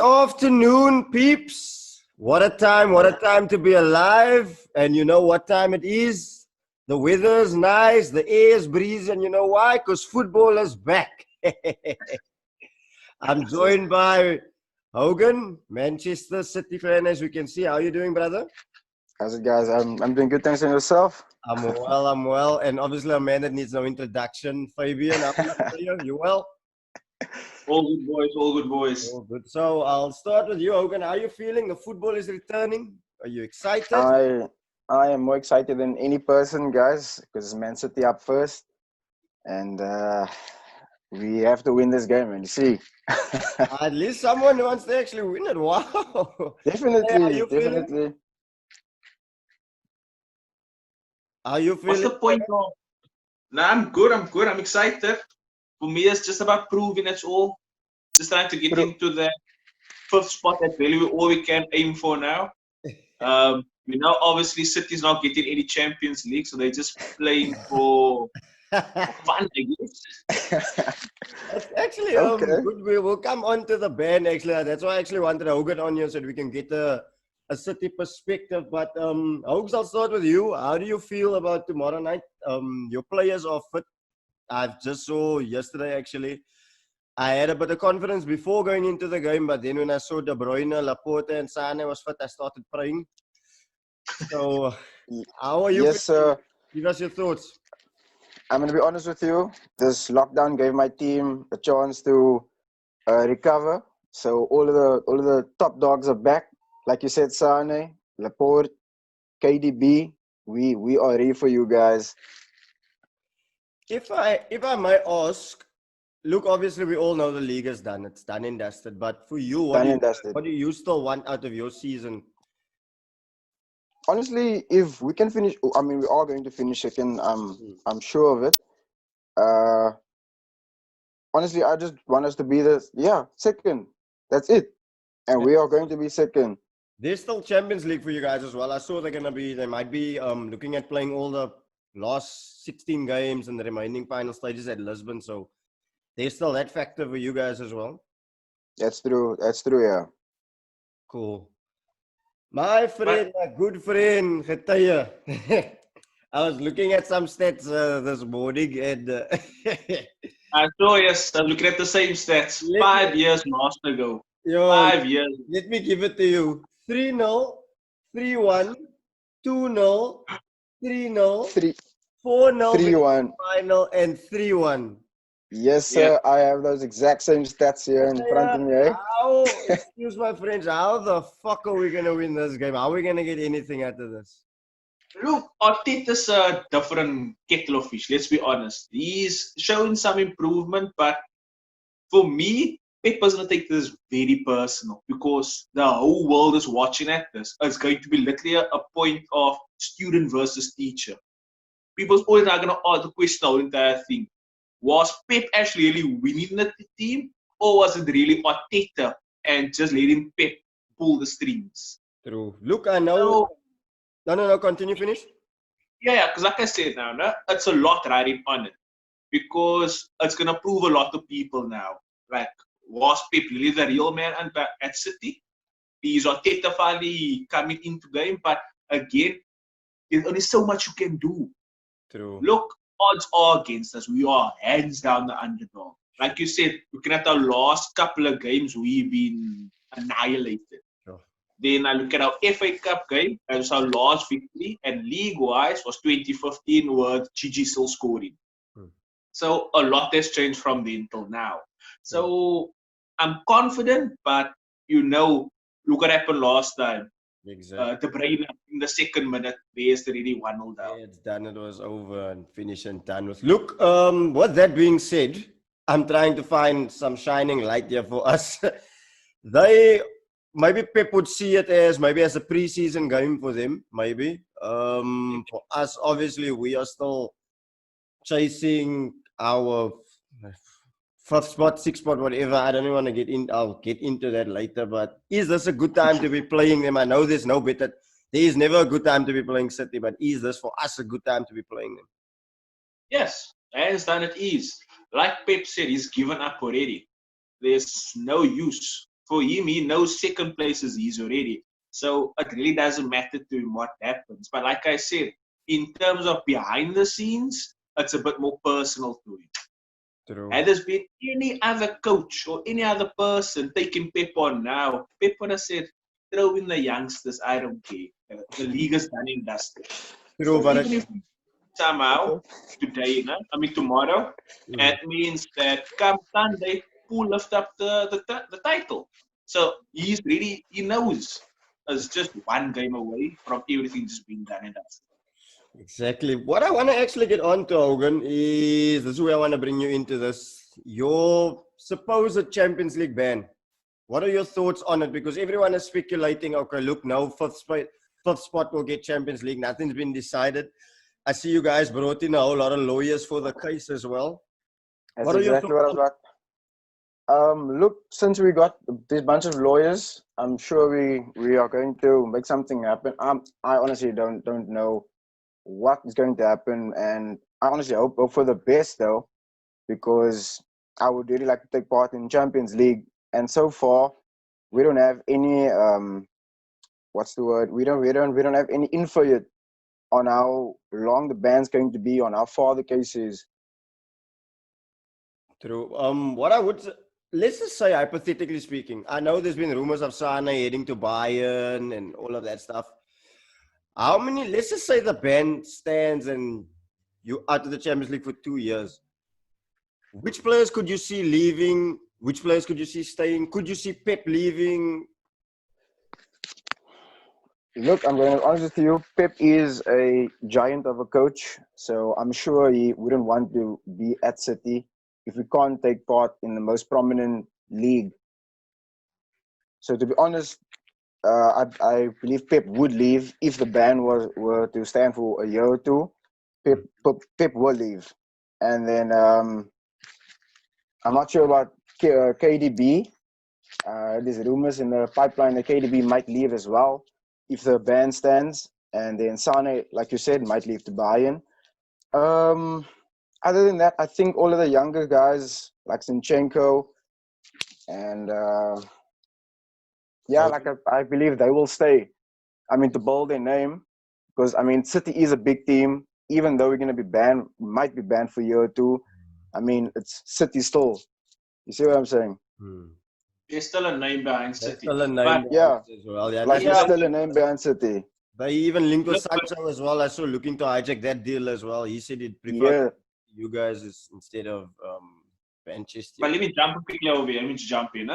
afternoon, peeps. What a time to be alive. And you know what time it is? The weather's nice, the air's breezy, and you know why? Because football is back. I'm joined by Hogan, Manchester City fan, as we can see. How are you doing, brother? How's it, guys? I'm doing good. Thanks, and yourself? I'm well. And obviously a man that needs no introduction. Fabian, how are you? You well? All good boys, all good boys. Oh, good. So I'll start with you, Hogan. How are you feeling? The football is returning. Are you excited? I am more excited than any person, guys, because Man City up first, and we have to win this game. And see, At least someone wants to actually win it. Wow. Hey, how you feeling? definitely. How you What's feeling? the point of? Nah, I'm good. I'm excited. For me, it's just about proving that's all. Just trying to get into the fifth spot. That's really all we can aim for now. Obviously, City's not getting any Champions League, so they're just playing for fun, I guess. That's actually Okay. good. We'll come on to the band actually. That's why I actually wanted Hogan on here so that we can get a City perspective. But Hogs, I'll start with you. How do you feel about tomorrow night? Your players are fit. I've just saw yesterday actually. I had a bit of confidence before going into the game, but then when I saw De Bruyne, Laporte, and Sane was fit, I started praying. So, how are you Yes, feeling? sir. Give us your thoughts. I'm gonna be honest with you. This lockdown gave my team a chance to recover. So all of the top dogs are back. Like you said, Sane, Laporte, KDB. We are ready for you guys. If I might ask, look, obviously we all know the league is done. It's done and dusted. But for you, Done and dusted. what do you still want out of your season? Honestly, if we can finish, I mean, we are going to finish second. I'm sure of it. Uh, honestly, I just want us to be second. That's it, and we are going to be second. There's still Champions League for you guys as well. I saw they might be looking at playing all the last 16 games and the remaining final stages at Lisbon. So there's still that factor for you guys as well. That's true. That's true. Yeah. Cool. My friend, a good friend, Getaya. I was looking at some stats this morning and I saw, yes, I'm looking at the same stats. 5 years lost ago. yo, 5 years. let me give it to you. 3-0, 3-1, 2-0, 3-0, 3 4-0 3-1. final, and 3-1. Yes, Yeah. sir. I have those exact same stats here in front of me. Eh? Excuse my French, how the fuck are we going to win this game? How are we going to get anything out of this? Look, Arteta's a different kettle of fish, let's be honest. He's showing some improvement, but for me, Pep is going to take this very personal because the whole world is watching at this. It's going to be literally a point of student versus teacher. People's always are going to ask the question the whole entire thing. Was Pep actually really winning the team, or was it really Arteta and just letting Pep pull the strings? True. Look, I know. No, continue, finish. Yeah, because like I said now, it's a lot riding on it because it's going to prove a lot to people now. Like, was Pep really the real man at City? Is Arteta finally coming into game? But again, there's only so much you can do. True. Look, odds are against us. We are hands down the underdog. Like you said, looking at our last couple of games, we've been annihilated. Sure. Then I look at our FA Cup game, that was our last victory, and league-wise was 2015 with Gigi still scoring. So a lot has changed from then till now. So I'm confident, but look what happened last time. Exactly. De Bruyne in the second minute, there's already 1-0 down. Yeah, it's done. It was over and finished and done with. Look, with that being said, I'm trying to find some shining light here for us. Maybe Pep would see it as a preseason game for them. Maybe for us, obviously, we are still chasing our fifth spot, sixth spot, whatever. I don't even want to get in. I'll get into that later. But is this a good time to be playing them? I know there's no better. There is never a good time to be playing City, but is this for us a good time to be playing them? Yes, hands down it is. Like Pep said, he's given up already. There's no use. For him, he knows second place is his already. So it really doesn't matter to him what happens. But like I said, in terms of behind the scenes, it's a bit more personal to him. True. Had there been any other coach or any other person taking Pep on now, Pep would have said, throw in the youngsters, I don't care. The league is done and dusted. True, So but even if somehow today, tomorrow, it means that come Sunday, who lift up the title. So he knows it's just one game away from everything just being done and dusted. exactly. What I want to actually get on to, Hogan, is this is where I want to bring you into this. Your supposed Champions League ban. What are your thoughts on it? Because everyone is speculating, okay, look, now fifth spot will get Champions League. Nothing's been decided. I see you guys brought in a whole lot of lawyers for the case as well. That's What are your exactly what I was like. Look, since we got this bunch of lawyers, I'm sure we are going to make something happen. I honestly don't know what is going to happen, and I honestly hope for the best though, because I would really like to take part in Champions League. And so far, we don't have any what's the word? We don't have any info yet on how long the ban's going to be, on how far the case is. True. What I would let's just say, hypothetically speaking, I know there's been rumors of Sana heading to Bayern and all of that stuff. How many? Let's just say the ban stands and you out of the Champions League for 2 years. Which players could you see leaving? Which players could you see staying? Could you see Pep leaving? Look, I'm going to be honest with you. Pep is a giant of a coach, so I'm sure he wouldn't want to be at City if we can't take part in the most prominent league. So to be honest, I believe Pep would leave if the ban were to stand for a year or two. Pep will leave, and then I'm not sure about KDB. There's rumors in the pipeline that KDB might leave as well if the ban stands, and then Sane, like you said, might leave to Bayern. Other than that, I think all of the younger guys like Zinchenko and I believe they will stay. I mean, to bold their name, because I mean, City is a big team. Even though we're going to be banned, might be banned for a year or two. I mean, it's City still. You see what I'm saying? There's still a name behind There's City. still a name But, behind it as well. Yeah, Like there's still a name behind City. They even linked with Sancho as well. I saw looking to hijack that deal as well. He said he'd prefer you guys instead of Manchester. But let me jump quickly over here. Let me jump in.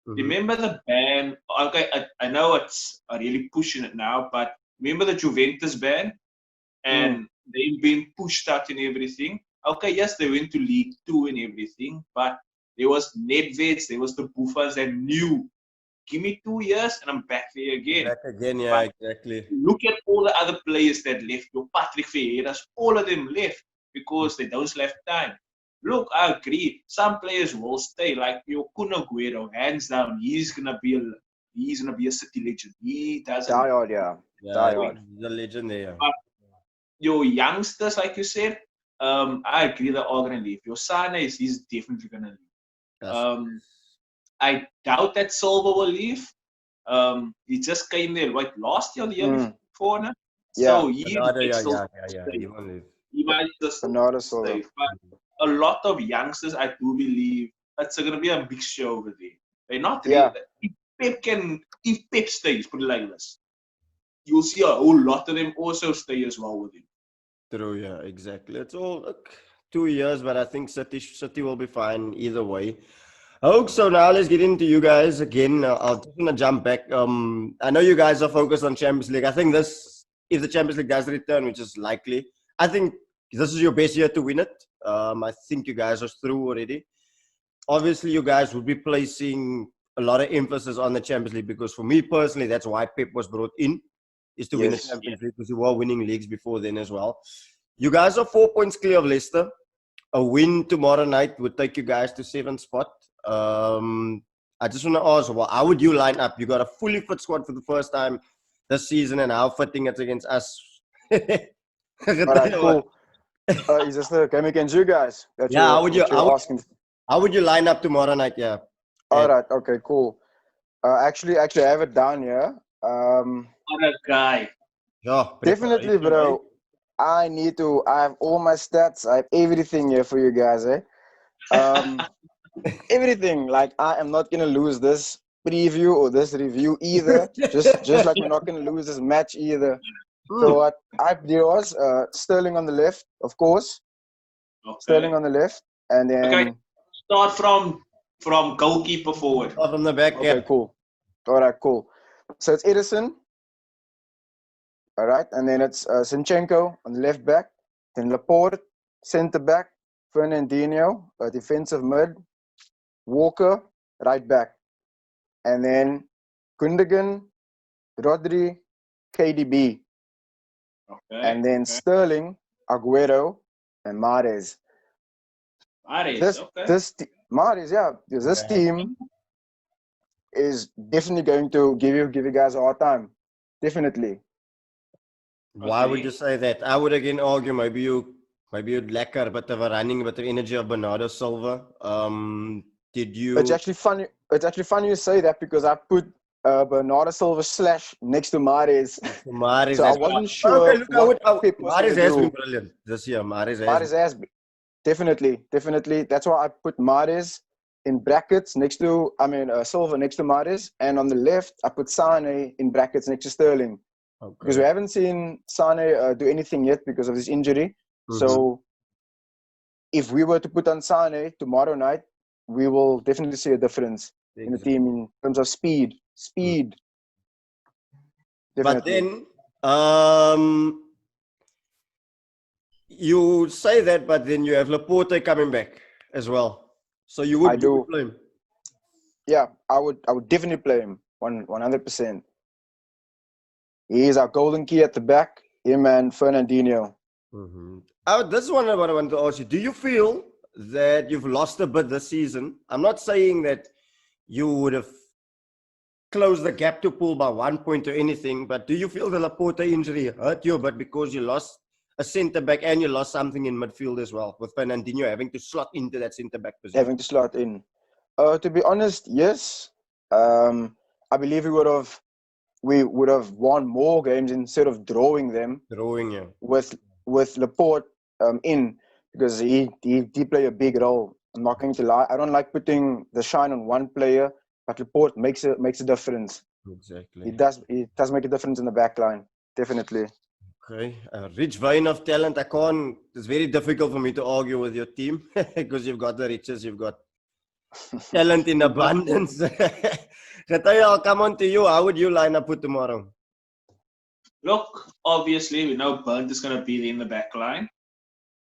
Remember the ban? Okay, I know it's really pushing it now, but remember the Juventus ban? And they've been pushed out and everything. Okay, yes, they went to League 2 and everything, but there was Nedveds, there was the Buffons that knew, give me 2 years and I'm back there again. Back again, yeah, but exactly. Look at all the other players that left. Your Patrick Vieira's, all of them left because they don't have time. Look, I agree. Some players will stay, like your Kun Aguero, hands down. He's gonna be a City legend. He doesn't. Diehard, yeah. He's a legend there. But your youngsters, like you said, I agree they're all gonna leave. Your Sane he's definitely gonna leave. I doubt that Silva will leave. He just came there last year or the year before, no? Yeah. So he might just stay. But a lot of youngsters, I do believe, it's going to be a mixture over there. They're not really. If Pep stays, put it like this, you'll see a whole lot of them also stay as well with him. True, yeah, exactly. It's all 2 years, but I think City will be fine either way. Oh, so now let's get into you guys again. I'll just want to jump back. I know you guys are focused on Champions League. I think if the Champions League does return, which is likely, I think this is your best year to win it. I think you guys are through already. Obviously, you guys would be placing a lot of emphasis on the Champions League because for me personally, that's why Pep was brought in, is to win the Champions League because you were winning leagues before then as well. You guys are 4 points clear of Leicester. A win tomorrow night would take you guys to 7th spot. I just want to ask, how would you line up? You got a fully fit squad for the first time this season, and how fitting it's against us. All right, cool. Is this the game against you guys? How would you line up tomorrow night? Yeah. All right. Okay. Cool. Actually, I have it down here. What a guy. Yeah, Definitely, preparation, eh? bro. I have all my stats. I have everything here for you guys, eh? Um, everything. Like, I am not gonna lose this preview or this review either. Just like we're not gonna lose this match either. So Hmm. what there was Sterling on the left, of course. Sterling Okay. on the left, and Okay. then Start from goalkeeper forward. Start from the back, okay, yeah. cool. All right, cool. So it's Edison, all right, and then it's Zinchenko on the left back, then Laporte, centre back, Fernandinho, defensive mid, Walker, right back, and then Gundogan, Rodri, KDB, Okay. and then Okay. Sterling, Aguero, and Mahrez. Ares. Okay. Mahrez, yeah, this team is definitely going to give you guys a hard time. Definitely. Why would you Okay. say that? I would again argue maybe you'd lack a bit of a running, a bit of energy of Bernardo Silva. Did It's you actually funny. It's actually funny you say that because I put Bernardo Silva slash next to Mahrez, Mahrez so I has wasn't okay, sure look, what Pep was Mahrez gonna has been do. brilliant this year. Mahrez has Mahrez has definitely. That's why I put Mahrez in brackets next to Silva next to Mahrez, and on the left I put Sane in brackets next to Sterling because we okay. haven't seen Sane do anything yet because of his injury. Mm-hmm. So if we were to put on Sane tomorrow night, we will definitely see a difference in the team in terms of speed. Speed, But definitely. then you say that, but then you have Laporte coming back as well. So you I would do. play him. Yeah, I would definitely play him 100%. He is our golden key at the back. Him and Fernandinho. Mm-hmm. This is what I want to ask you. Do you feel that you've lost a bit this season? I'm not saying that you would have closed the gap to Pool by 1 point or anything, but do you feel the Laporte injury hurt you a bit because you lost a centre back and you lost something in midfield as well, with Fernandinho having to slot into that centre back position? Having to slot in. To be honest, yes. I believe we would have won more games instead of drawing them Drawing you. with Laporte in because he play a big role. I'm not going to lie. I don't like putting the shine on one player, but Laporte makes a difference. Exactly. It does make a difference in the back line, definitely. Okay, a rich vein of talent. It's very difficult for me to argue with your team because you've got the riches, you've got talent in abundance. Getaye, I'll come on to you. How would you line up for tomorrow? Look, obviously we know Burnt is going to be in the back line.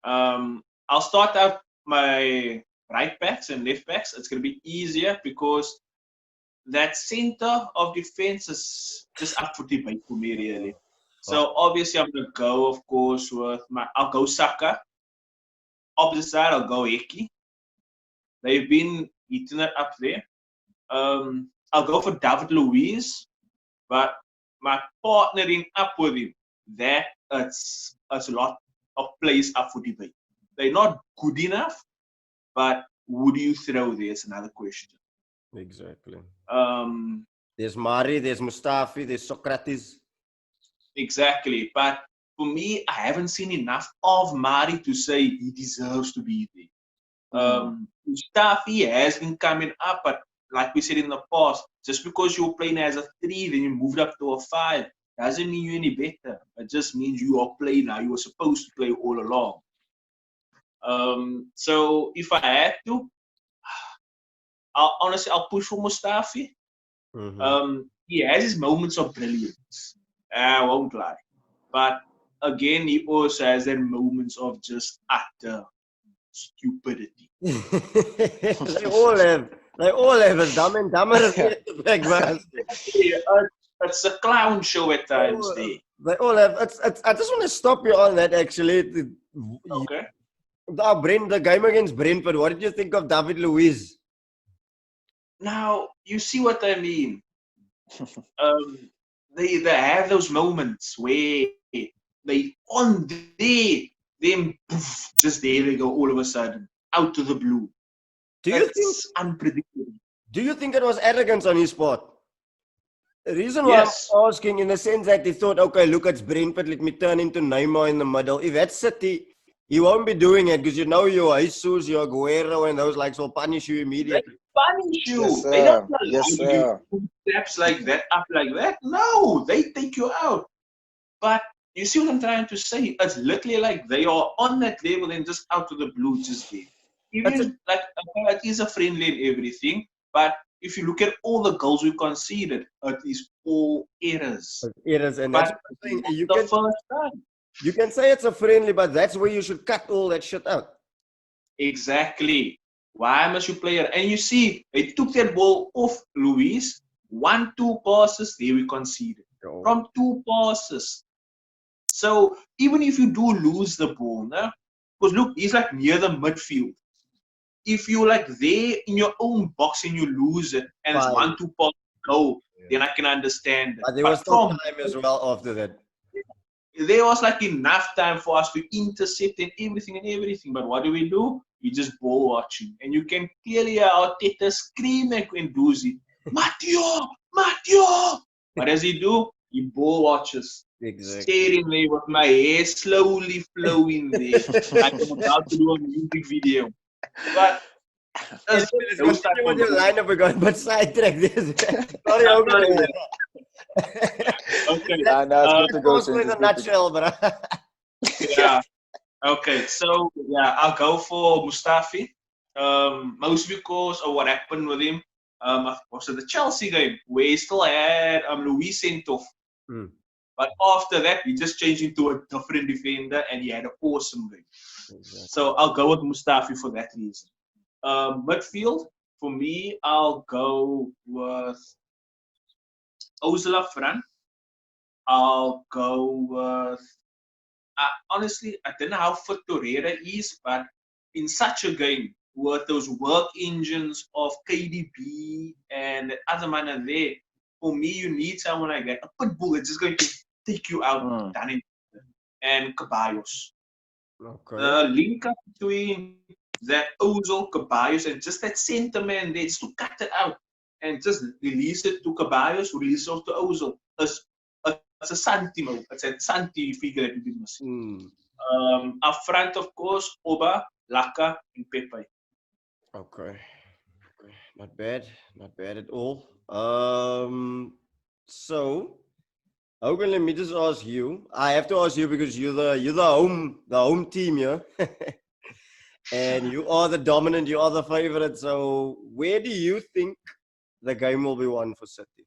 I'll start out my right backs and left backs. It's going to be easier because that center of defense is just up for debate for me, really. So obviously I'm going to go, of course, I'll go Saka. Opposite side, I'll go Eki. They've been eating it up there. I'll go for David Luiz, but my partnering up with him, it's a lot of plays up for debate. They're not good enough, but who do you throw there is another question. Exactly. Um, There's Mari, there's Mustafi, there's Socrates. exactly, but for me, I haven't seen enough of Mari to say he deserves to be there. Mustafi has been coming up, but like we said in the past, just because you're playing as a 3, then you moved up to a 5, doesn't mean you're any better. It just means you are playing now. You were supposed to play all along. So if I had to, I'll push for Mustafi. Mm-hmm. He has his moments of brilliance. I won't lie. But again, he also has their moments of just utter stupidity. They all have. They all have. As dumb and dumber as the back man. It's a clown show at times there. They all have. I just want to stop you on that actually. Okay. The game against Brentford. What did you think of David Luiz? Now you see what I mean. They have those moments where they on there, then poof, just there they go all of a sudden out of the blue. Do you think? It's unpredictable. Do you think it was arrogance on his part? The reason why Yes. I'm asking, in the sense that he thought, okay, look, it's Brentford, let me turn into Neymar in the middle. If that's City, he won't be doing it because you know your Jesus, your Aguero, and those likes will punish you They immediately. punish Yes, you. They don't sir. allow Yes, you to sir. do steps like that, up like that. No, they take you out. But you see what I'm trying to say? It's literally like they are on that level and just out of the blue, just there. That's Even like it is a friendly and everything, but if you look at all the goals we conceded, it is all errors. it is, and that's But what I'm saying. the first time. You can say it's a friendly, but that's where you should cut all that shit out. Exactly. Why must you play it? And you see, they took that ball off Luis. 1-2 passes, there we conceded. Oh. From 2 passes. So even if you do lose the ball, because look, he's like near the midfield. If you're like there in your own box and you lose it and it's Fine. 1-2 pass go, then I can understand it. But there was But still from time as well after that. there was like enough time for us to intercept and everything. But what do? We just ball watching. And you can clearly hear Arteta scream at Guendouzi, Matteo! Matteo! What does he do? He ball watches. Exactly. Staring there with my hair slowly flowing there. Like I'm about to do a music video. But Let's those type continue with of your goals. lineup. We're going, but sidetrack this. Sorry, Hogan. Okay. Nah, nah, it's good to go, Also Saints. in a It's good to go. nutshell, bro. Yeah. Okay. So yeah, I'll go for Mustafi. Mostly because of what happened with him. Was it the Chelsea game where he still had Luis sent off. Mm. But after that, he just changed into a different defender and he had an awesome game. Exactly. So I'll go with Mustafi for that reason. Midfield, for me, I'll go with Ozil front. I'll go with. Honestly, I don't know how fit Torreira is, but in such a game with those work engines of KDB and the other man are there, for me, you need someone like that. A pit bull that's just going to take you out, done it. And Caballos. Okay. The link up between that Ozil, Caballos, and just that centre man there, just to cut it out and just release it to Caballos, release it to Ozil. It's a Santimo. It's a Santi figure that we've been missing. Up front, of course, Oba, Laka, and Pepe. Okay. Not bad. Not bad at all. So, Hogan, let me just ask you. I have to ask you because you're the home team here. And you are the dominant, you are the favorite. So where do you think the game will be won for City?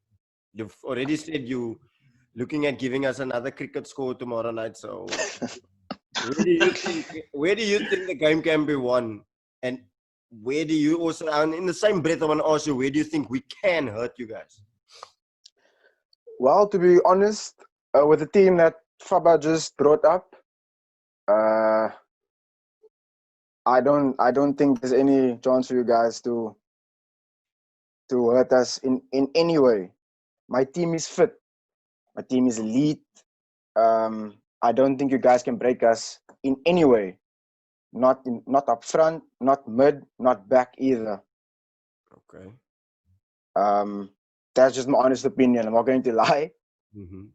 You've already said you looking at giving us another cricket score tomorrow night. So where do you think the game can be won? And where do you also, and in the same breath, I want to ask you, where do you think we can hurt you guys? Well, to be honest, with the team that Fabo just brought up, I don't think there's any chance for you guys to hurt us in any way. My team is fit. My team is elite. I don't think you guys can break us in any way. Not up front, not mid, not back either. Okay. That's just my honest opinion. I'm not going to lie. Mm-hmm.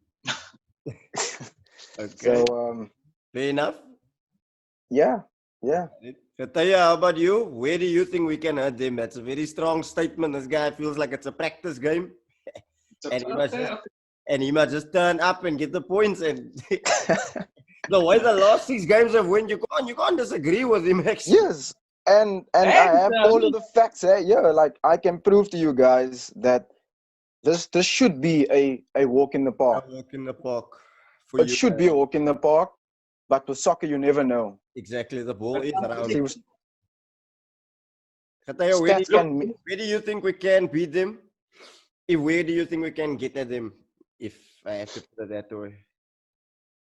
Okay. So fair enough. yeah. Kataya, how about you? Where do you think we can hurt them? That's a very strong statement. This guy feels like it's a practice game. And he must just turn up and get the points. And the way the last 6 games have went, you can't disagree with him, actually. Yes. And I have all of the facts. Yeah, like I can prove to you guys that this should be a walk in the park. A walk in the park. It should be a walk in the park, but with soccer you never know. Exactly, the ball is around. Kataya, where do you think we can beat them? Where do you think we can get at them? If I have to put it that way.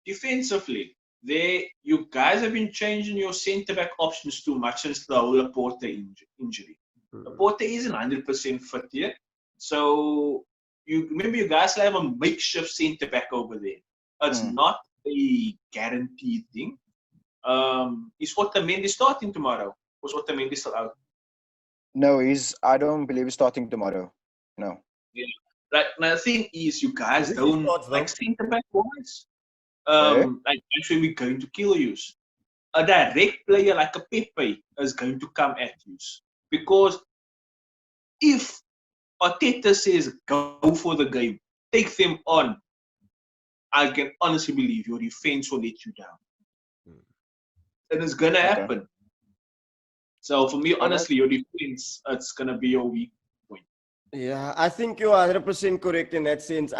Defensively, you guys have been changing your centre-back options too much since the whole Laporte injury. Laporte isn't 100% fit yet. So, you guys have a makeshift centre-back over there. It's not a guaranteed thing. Is Otamendi starting tomorrow? Was Otamendi still out? No, I don't believe he's starting tomorrow. No. Yeah. Like, now the thing is, you guys Who is his don't thoughts, though? like centre back wise. Eh? Like actually, we're going to kill you. A direct player like a Pepe is going to come at you because if Arteta says go for the game, take them on, I can honestly believe your defense will let you down. And it's gonna Okay. happen. So for me, All right. honestly, your defense, it's gonna be your weak point. Yeah, I think you're 100% correct in that sense.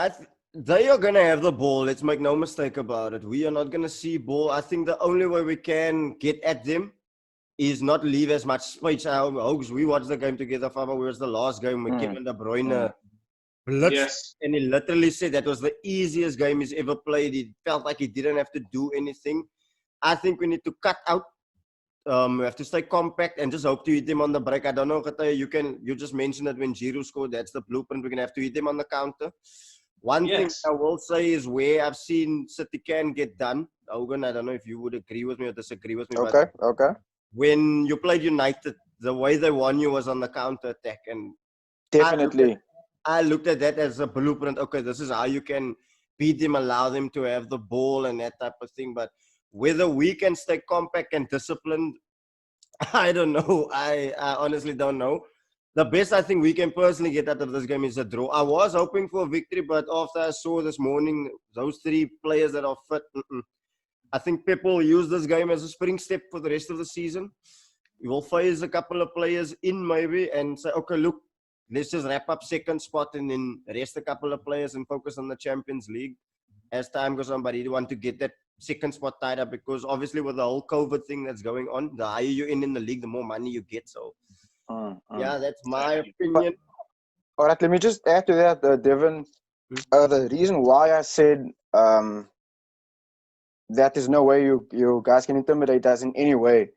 They are going to have the ball. Let's make no mistake about it. We are not going to see ball. I think the only way we can get at them is not leave as much space. We watched the game together, Fabo. It was the last game when Kevin De Bruyne blitzed. Yes. And he literally said that was the easiest game he's ever played. He felt like he didn't have to do anything. I think we need to cut out. We have to stay compact and just hope to hit them on the break. I don't know, Kata, you just mentioned that when Giroud scored, that's the blueprint. We're gonna have to hit them on the counter. One thing Yes. I will say is where I've seen City can get done. Hogan, I don't know if you would agree with me or disagree with me, but Okay. Okay. when you played United, the way they won you was on the counter attack, and Definitely. I looked at that as a blueprint. Okay, this is how you can beat them, allow them to have the ball and that type of thing. But whether we can stay compact and disciplined, I don't know. I honestly don't know. The best I think we can personally get out of this game is a draw. I was hoping for a victory, but after I saw this morning those three players that are fit, I think Pep will use this game as a spring step for the rest of the season. He will phase a couple of players in maybe and say, okay, look, let's just wrap up second spot and then rest a couple of players and focus on the Champions League as time goes on. But he want to get that second spot tied up because obviously with the whole COVID thing that's going on, the higher you're in the league, the more money you get. So, yeah, that's my But opinion. all right, let me just add to that, Devin. The reason why I said that there's no way you guys can intimidate us in any way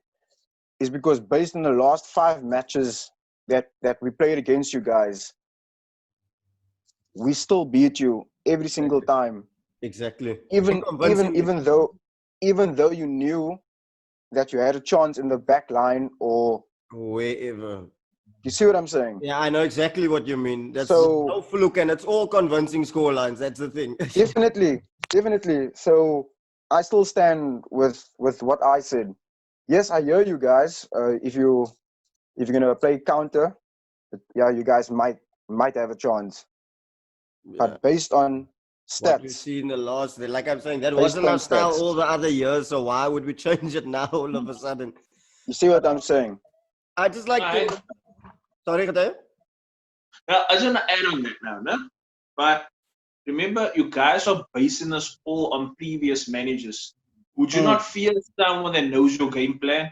is because based on the last 5 matches that we played against you guys, we still beat you every single time. Exactly. Even Convincingly. even though you knew that you had a chance in the back line or Wherever. you see what I'm saying? Yeah, I know exactly what you mean. That's So no fluke and it's all convincing score lines. That's the thing. definitely. So I still stand with what I said. Yes, I hear you guys. If you're gonna play counter, yeah, you guys might have a chance. Yeah. But based on What we stats, see in the last, like I'm saying, that based wasn't our on style stats, all the other years. So why would we change it now all of a sudden? you see what I'm saying? I just like I, to. Sorry, Katayo? now, I just want to add on that now, no? But remember, you guys are basing us all on previous managers. Would you not fear someone that knows your game plan,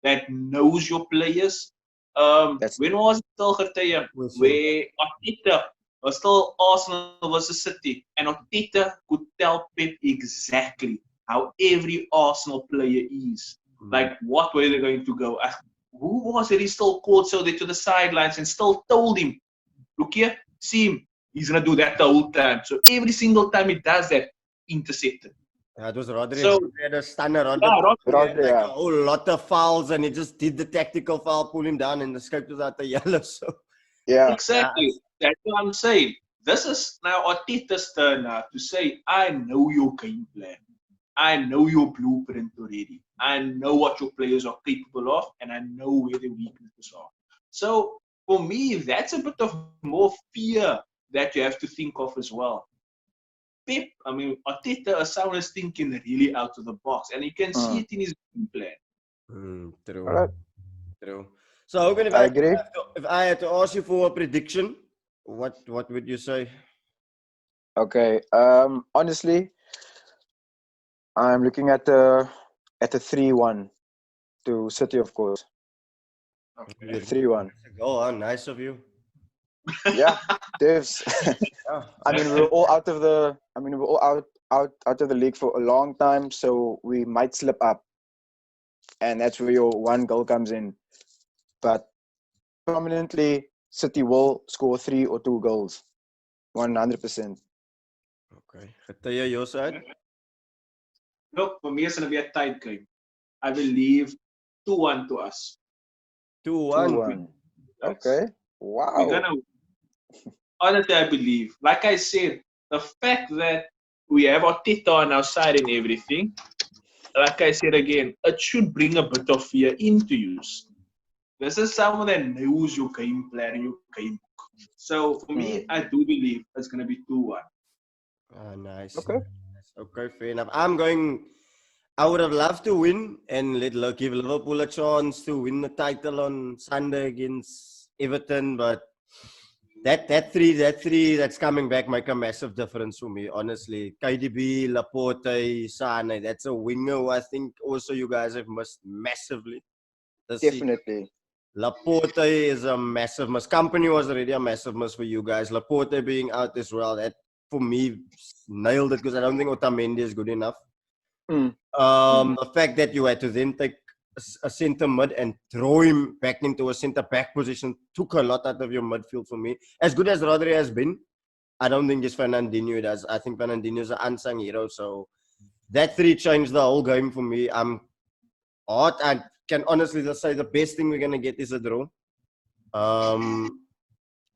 that knows your players? That's When was it still Gertije, Whistle. where Arteta was still Arsenal versus City, and Arteta could tell Pep exactly how every Arsenal player is, like what way they're going to go. Who was it? He still called so they to the sidelines and still told him, "Look here, see him. He's gonna do that the whole time." So every single time he does that, intercepted. Yeah, it was Rodri. So He had a stunner. yeah, He had like a yeah. whole lot of fouls and he just did the tactical foul, pull him down, and the scope was out the yellow. So, Yeah. yeah, exactly. That's what I'm saying. This is now Arteta's turn now to say, I know your game plan. I know your blueprint already. I know what your players are capable of, and I know where their weaknesses are. So for me, that's a bit of more fear that you have to think of as well. Pep, I mean, Arteta is someone who's thinking really out of the box, and you can see it in his game plan. true. All right. True. So, Hogan, I agree. if I had to ask you for a prediction, what would you say? Okay. Honestly, I'm looking at the 3-1 to City, of course. Okay. 3-1. Go on, nice of you. Yeah, Devs. Yeah. I mean, we were all out of the. I mean, we were all out of the league for a long time, so we might slip up, and that's where your 1 goal comes in. But prominently, City will score 3 or 2 goals, 100%. Okay. Khataya, your side? Look, for me, it's going to be a tight game. I believe 2-1 to us. 2-1. 2-1. Okay. We're Wow. gonna, honestly, I believe. Like I said, the fact that we have Arteta on our side and everything, like I said again, it should bring a bit of fear into you. This is someone that knows your game plan and your game book. So for me, I do believe it's gonna be 2-1. Ah, nice. Okay. Okay, fair enough. I would have loved to win and give Liverpool a chance to win the title on Sunday against Everton, but that three that's coming back make a massive difference for me, honestly. KDB, Laporte, Sane, that's a winger who I think also you guys have missed massively this season. Definitely. Laporte is a massive miss. Company was already a massive miss for you guys. Laporte being out as well, that for me nailed it because I don't think Otamendi is good enough. Mm. The fact that you had to then take a centre mid and throw him back into a centre back position took a lot out of your midfield for me. As good as Rodri has been, I don't think just Fernandinho does. I think Fernandinho is an unsung hero. So that three changed the whole game for me. I'm hot. I can honestly just say the best thing we're gonna get is a draw.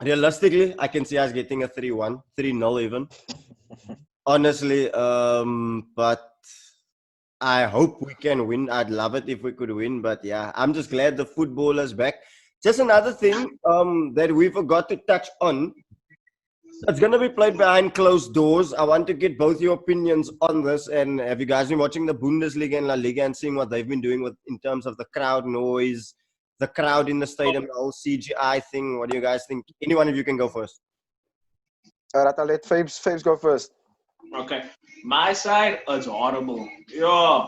Realistically, I can see us getting a 3-1, 3-0 even. Honestly, but I hope we can win. I'd love it if we could win, but yeah, I'm just glad the football is back. Just another thing that we forgot to touch on. It's going to be played behind closed doors. I want to get both your opinions on this. And have you guys been watching the Bundesliga and La Liga and seeing what they've been doing with in terms of the crowd noise, the crowd in the stadium, the whole CGI thing? What do you guys think? Any one of you can go first. All right, I'll let Fabes go first. Okay. My side, it's horrible. Yeah.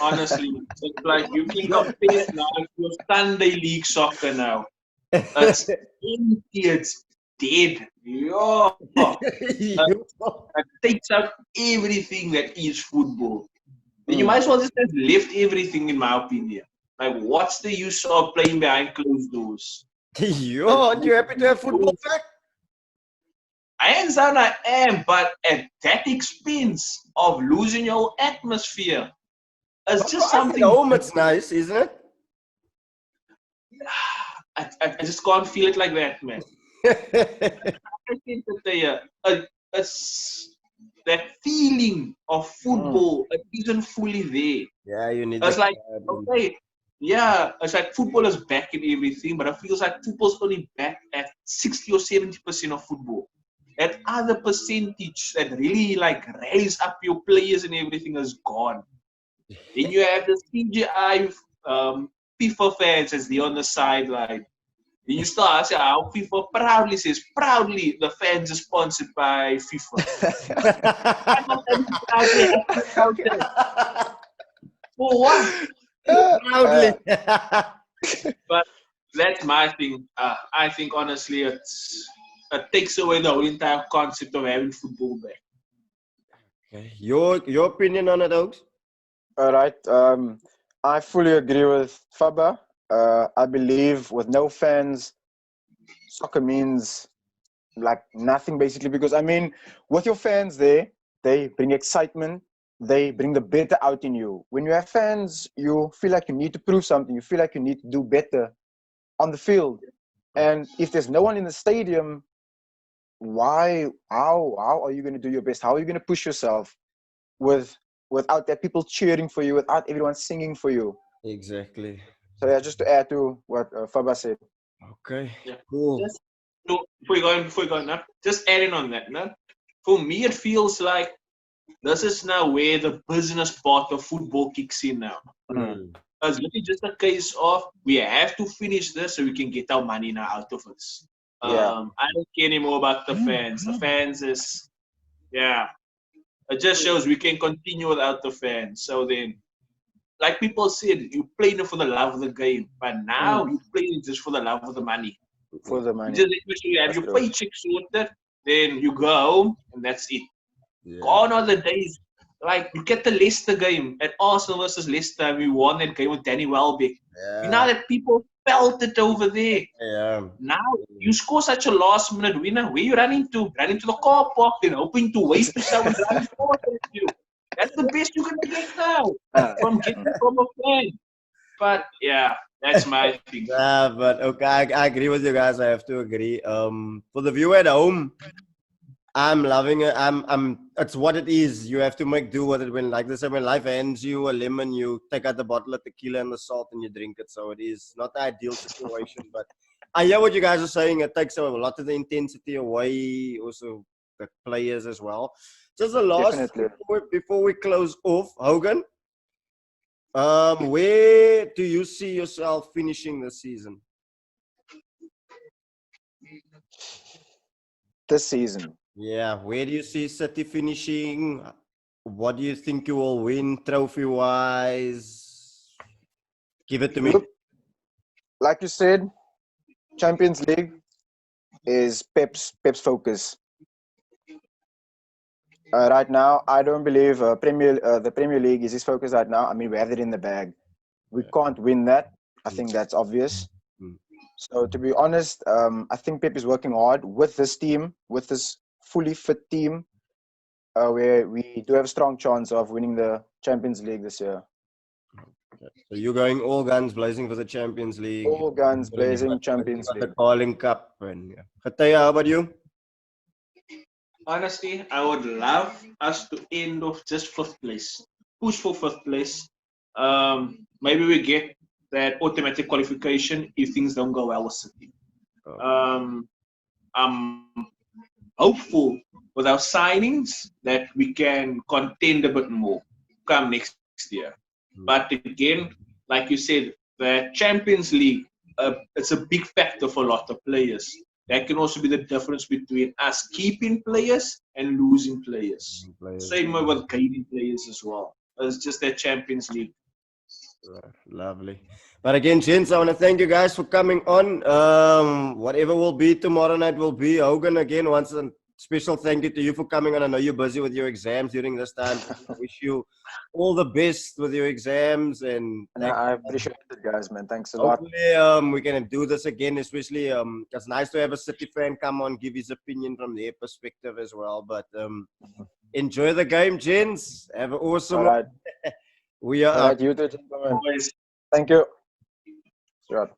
Honestly, it's like you can compare it now to Sunday League soccer now. It's empty, it's dead. Yeah. It takes out everything that is football. Then you might as well just have left everything, in my opinion. Like, what's the use of playing behind closed doors? Aren't you happy to have football back? Hands down, I am, but at that expense of losing your atmosphere. It's just something. Home, it's nice, isn't it? I just can't feel it like that, man. I think that it's that feeling of football. It isn't fully there. Yeah, you need. It's like, okay, yeah, it's like football is back in everything, but it feels like football's only back at 60 or 70% of football. That other percentage that really like raise up your players and everything is gone. Then you have the CGI FIFA fans as they on the sideline. Then you start saying how FIFA proudly says, proudly the fans are sponsored by FIFA. For what? Proudly. But that's my thing. I think honestly it takes away the whole entire concept of having football back. Okay. Your opinion on it, Oaks? All right. I fully agree with Faba. I believe with no fans, soccer means like nothing basically. Because I mean, with your fans there, they bring excitement. They bring the better out in you. When you have fans, you feel like you need to prove something. You feel like you need to do better on the field. And if there's no one in the stadium, how are you going to do your best? How are you going to push yourself without that people cheering for you, without everyone singing for you? Exactly. So yeah, just to add to what Faba said. Okay. Yeah. Cool. So before you go now, just adding on that, no? For me it feels like this is now where the business part of football kicks in now. It's really just a case of we have to finish this so we can get our money now out of it. Yeah. I don't care anymore about the fans. The fans is, yeah, it just shows we can continue without the fans. So then, like people said, you playing it for the love of the game, but now you playing just for the love of the money. For the money. Just make sure you have your paycheck sorted, then you go home, and that's it. Yeah. Gone are the days. Like, look at the Leicester game at Arsenal versus Leicester. We won that game with Danny Welbeck. Yeah. Now that people felt it over there. Yeah. Now you score such a last-minute winner. Where you running to? Running to the car park and hoping to wait to someone run forward at you. That's the best you're gonna get now from a fan. But yeah, That's my thing. Yeah, but okay, I agree with you guys. I have to agree. For the viewer at home, I'm loving it. It's what it is. You have to make do with it. When, like this, when life hands you a lemon, you take out the bottle of tequila and the salt and you drink it. So it is not the ideal situation, but I hear what you guys are saying. It takes a lot of the intensity away, also the players as well. Just the last Definitely. before we close off, Hogan. Where do you see yourself finishing the season? This season. Yeah, where do you see City finishing? What do you think you will win trophy-wise? Give it to me. Look, like you said, Champions League is Pep's focus. Right now, I don't believe the Premier League is his focus right now. I mean, we have it in the bag. We can't win that. I think that's obvious. Mm. So to be honest, I think Pep is working hard with this team, with this fully fit team, where we do have a strong chance of winning the Champions League this year. So you're going all guns blazing for the Champions League. All guns blazing, Champions The League. Carling Cup. And yeah. Khataya, how about you? Honestly, I would love us to end off just 5th place. Push for 5th place. Maybe we get that automatic qualification if things don't go well with City. I'm hopeful with our signings that we can contend a bit more come next year. But again, like you said, the Champions League, it's a big factor for a lot of players. That can also be the difference between us keeping players and losing players. Same way with gaining players as well. It's just that Champions League. Lovely. But again, gents, I want to thank you guys for coming on. Whatever will be tomorrow night will be. Hogan, again, once a special thank you to you for coming on. I know you're busy with your exams during this time. I wish you all the best with your exams. And I appreciate it, guys, man. Thanks a lot. hopefully we can do this again, especially it's nice to have a City fan come on, give his opinion from their perspective as well. But enjoy the game, gents. Have an awesome All right. We are All right, you too, gentlemen. Thank you. Sure.